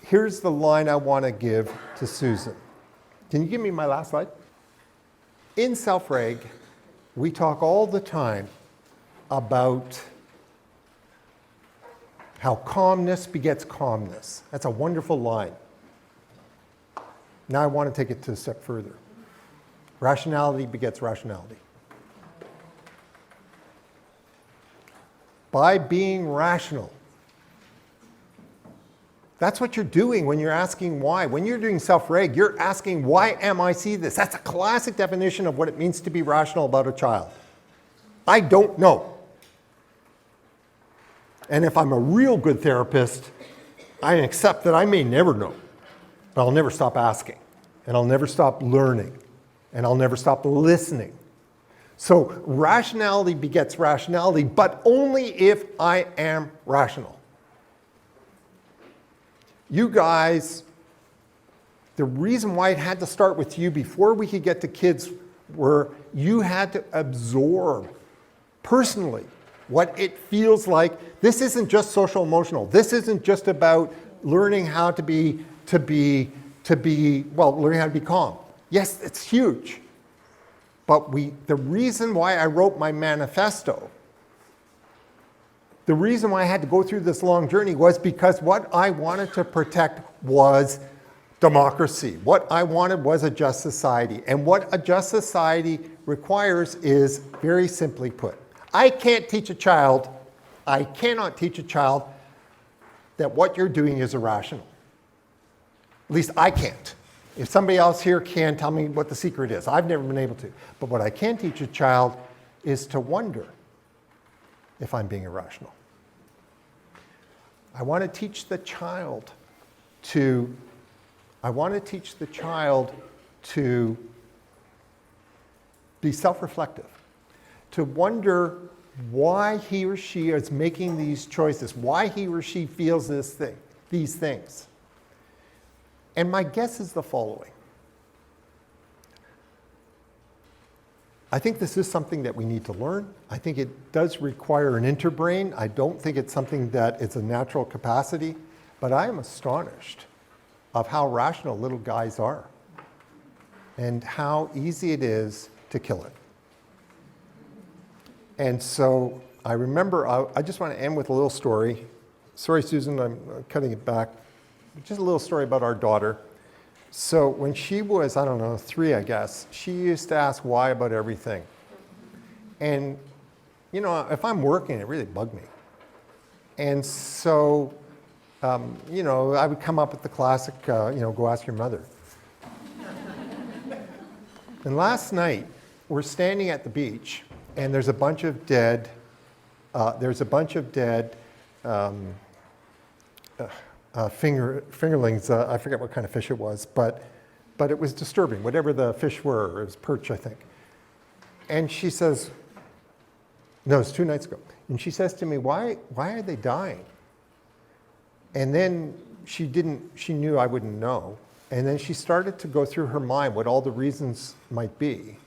here's the line I want to give to Susan. Can you give me my last slide? In self-reg, we talk all the time about how calmness begets calmness. That's a wonderful line. Now I want to take it to a step further. Rationality begets rationality. By being rational. That's what you're doing when you're asking why. When you're doing self-reg, you're asking, why am I see this? That's a classic definition of what it means to be rational about a child. I don't know. And if I'm a real good therapist, I accept that I may never know, but I'll never stop asking, and I'll never stop learning, and I'll never stop listening. So rationality begets rationality, but only if I am rational. You guys, the reason why it had to start with you before we could get to kids were you had to absorb personally what it feels like. This isn't just social emotional. This isn't just about learning how to be, learning how to be calm. Yes, it's huge. But the reason why I wrote my manifesto, the reason why I had to go through this long journey was because what I wanted to protect was democracy. What I wanted was a just society. And what a just society requires is, very simply put, I cannot teach a child that what you're doing is irrational. At least I can't. If somebody else here can, tell me what the secret is. I've never been able to. But what I can teach a child is to wonder if I'm being irrational. I want to teach the child to be self-reflective, to wonder why he or she is making these choices, why he or she feels these things. And my guess is the following. I think this is something that we need to learn. I think it does require an interbrain. I don't think it's something that is a natural capacity, but I am astonished of how rational little guys are and how easy it is to kill it. And so I remember, I just want to end with a little story. Sorry, Susan, I'm cutting it back. Just a little story about our daughter. So when she was, 3, I guess, she used to ask why about everything. And, if I'm working, it really bugged me. And so, I would come up with the classic, go ask your mother. And last night, we're standing at the beach, and there's a bunch of dead fingerlings. I forget what kind of fish it was, but it was disturbing, whatever the fish were. It was perch, I think. And she says, no, it's 2 nights ago. And she says to me, why are they dying? And then she knew I wouldn't know. And then she started to go through her mind what all the reasons might be.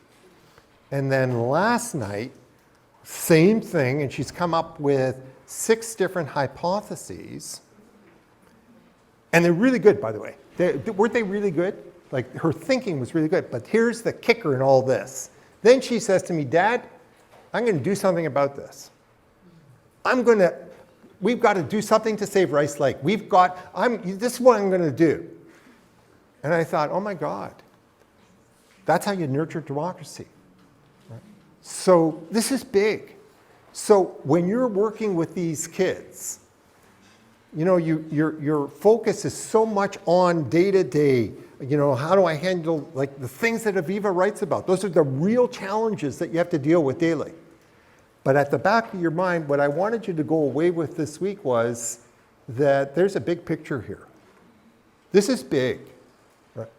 And then last night, same thing, and she's come up with 6 different hypotheses. And they're really good, by the way. Weren't they really good? Like, her thinking was really good. But here's the kicker in all this. Then she says to me, Dad, I'm going to do something about this. We've got to do something to save Rice Lake. This is what I'm going to do. And I thought, oh my God, that's how you nurture democracy. Right? So this is big. So when you're working with these kids, your focus is so much on day-to-day. How do I handle the things that Aviva writes about? Those are the real challenges that you have to deal with daily. But at the back of your mind, what I wanted you to go away with this week was that there's a big picture here. This is big. Right?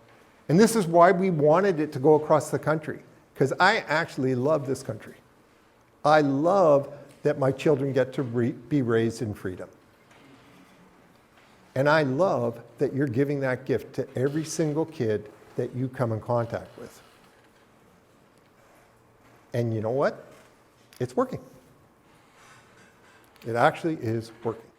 And this is why we wanted it to go across the country, because I actually love this country. I love that my children get to be raised in freedom. And I love that you're giving that gift to every single kid that you come in contact with. And you know what? It's working. It actually is working.